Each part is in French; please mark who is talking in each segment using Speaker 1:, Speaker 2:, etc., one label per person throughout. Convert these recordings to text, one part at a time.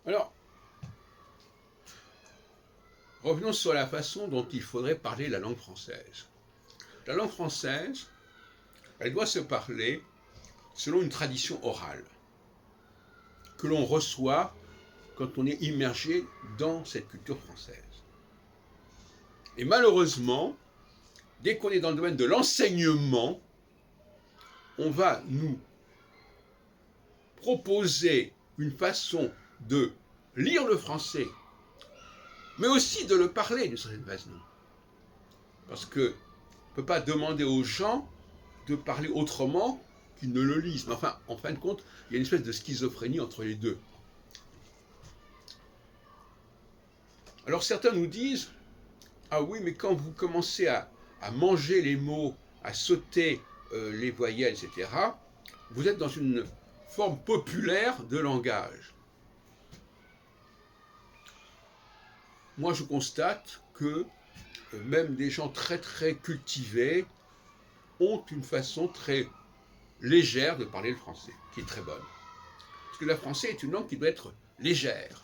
Speaker 1: Alors, revenons sur la façon dont il faudrait parler la langue française. La langue française, elle doit se parler selon une tradition orale que l'on reçoit quand on est immergé dans cette culture française. Et malheureusement, dès qu'on est dans le domaine de l'enseignement, on va nous proposer une façon de lire le français, mais aussi de le parler d'une certaine façon. Parce qu'on ne peut pas demander aux gens de parler autrement qu'ils ne le lisent. Mais enfin, en fin de compte, il y a une espèce de schizophrénie entre les deux. Alors certains nous disent, ah oui, mais quand vous commencez à manger les mots, à sauter les voyelles, etc., vous êtes dans une forme populaire de langage. Moi, je constate que même des gens très très cultivés ont une façon très légère de parler le français, qui est très bonne. Parce que le français est une langue qui doit être légère.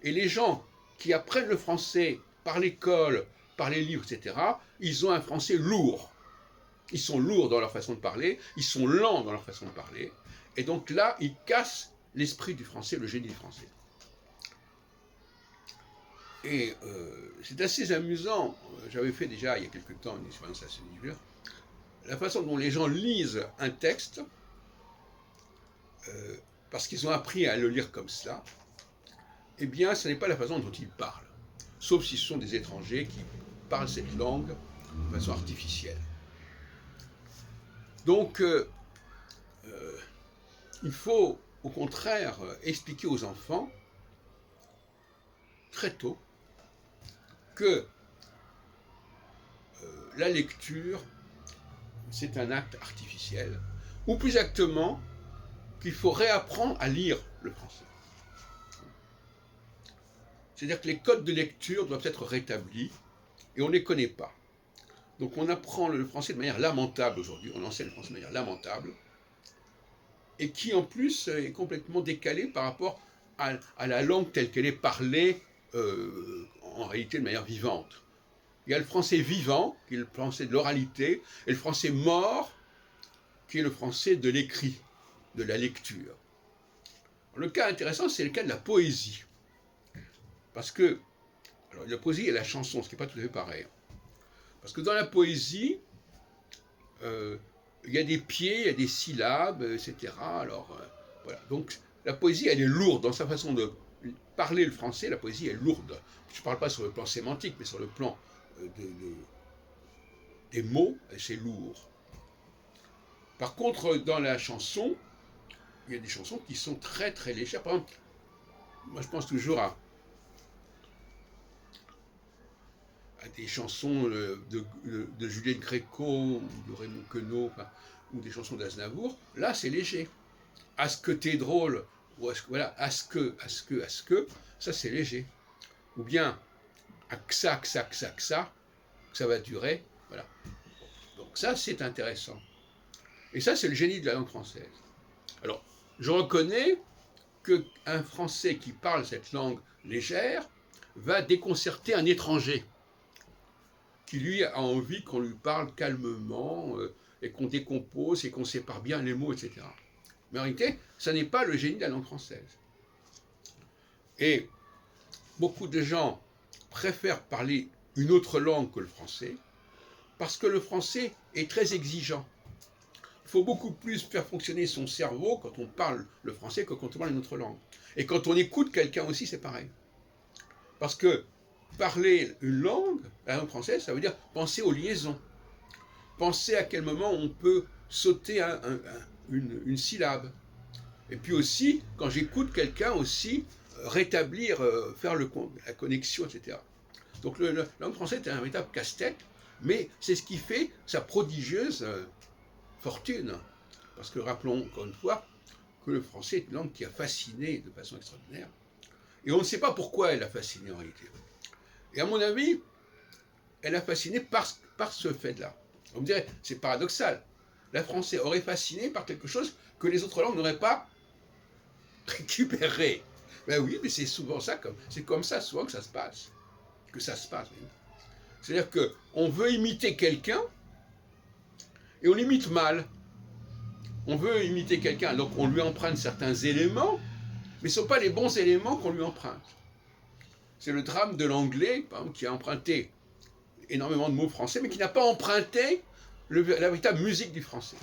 Speaker 1: Et les gens qui apprennent le français par l'école, par les livres, etc., ils ont un français lourd. Ils sont lourds dans leur façon de parler, ils sont lents dans leur façon de parler, et donc là, ils cassent l'esprit du français, le génie du français. Et c'est assez amusant, j'avais fait déjà il y a quelque temps une expérience assez dure, la façon dont les gens lisent un texte, parce qu'ils ont appris à le lire comme cela, eh bien, ce n'est pas la façon dont ils parlent, sauf si ce sont des étrangers qui parlent cette langue de façon artificielle. Donc, il faut au contraire expliquer aux enfants très tôt que la lecture, c'est un acte artificiel, ou plus exactement, qu'il faut réapprendre à lire le français. C'est-à-dire que les codes de lecture doivent être rétablis, et on ne les connaît pas. Donc on apprend le français de manière lamentable aujourd'hui, on enseigne le français de manière lamentable, et qui en plus est complètement décalée par rapport à la langue telle qu'elle est parlée en réalité de manière vivante. Il y a le français vivant, qui est le français de l'oralité, et le français mort, qui est le français de l'écrit, de la lecture. Le cas intéressant, c'est le cas de la poésie. Parce que, alors la poésie et la chanson, ce qui n'est pas tout à fait pareil. Parce que dans la poésie, il y a des pieds, il y a des syllabes, etc. Alors, voilà. Donc, la poésie, elle est lourde dans sa façon de parler le français. La poésie est lourde. Je ne parle pas sur le plan sémantique, mais sur le plan des mots, c'est lourd. Par contre, dans la chanson, il y a des chansons qui sont très très légères. Par exemple, moi je pense toujours à des chansons de Juliette Gréco, ou de Raymond Queneau, enfin, ou des chansons d'Aznavour. Là, c'est léger. À ce que t'es drôle, ou voilà, à ce que, ça c'est léger. Ou bien, à que ça va durer, voilà. Donc ça, c'est intéressant. Et ça, c'est le génie de la langue française. Alors, je reconnais qu'un Français qui parle cette langue légère va déconcerter un étranger qui, lui, a envie qu'on lui parle calmement et qu'on décompose et qu'on sépare bien les mots, etc. Mais en réalité, ça n'est pas le génie de la langue française. Et beaucoup de gens préfèrent parler une autre langue que le français parce que le français est très exigeant. Il faut beaucoup plus faire fonctionner son cerveau quand on parle le français que quand on parle une autre langue. Et quand on écoute quelqu'un aussi, c'est pareil. Parce que parler une langue, la langue française, ça veut dire penser aux liaisons. Penser à quel moment on peut sauter une syllabe. Et puis aussi, quand j'écoute quelqu'un aussi, rétablir, faire la connexion, etc. Donc la langue française est un véritable casse-tête, mais c'est ce qui fait sa prodigieuse fortune. Parce que rappelons encore une fois que le français est une langue qui a fasciné de façon extraordinaire. Et on ne sait pas pourquoi elle a fasciné en réalité. Et à mon avis, elle a fasciné par ce fait-là. On me dirait, c'est paradoxal. La français aurait fasciné par quelque chose que les autres langues n'auraient pas récupéré. Ben oui, mais c'est souvent ça, c'est comme ça souvent que ça se passe. C'est-à-dire qu'on veut imiter quelqu'un et on l'imite mal. On veut imiter quelqu'un, donc on lui emprunte certains éléments, mais ce ne sont pas les bons éléments qu'on lui emprunte. C'est le drame de l'anglais, par exemple, qui a emprunté énormément de mots français, mais qui n'a pas emprunté la véritable musique du français.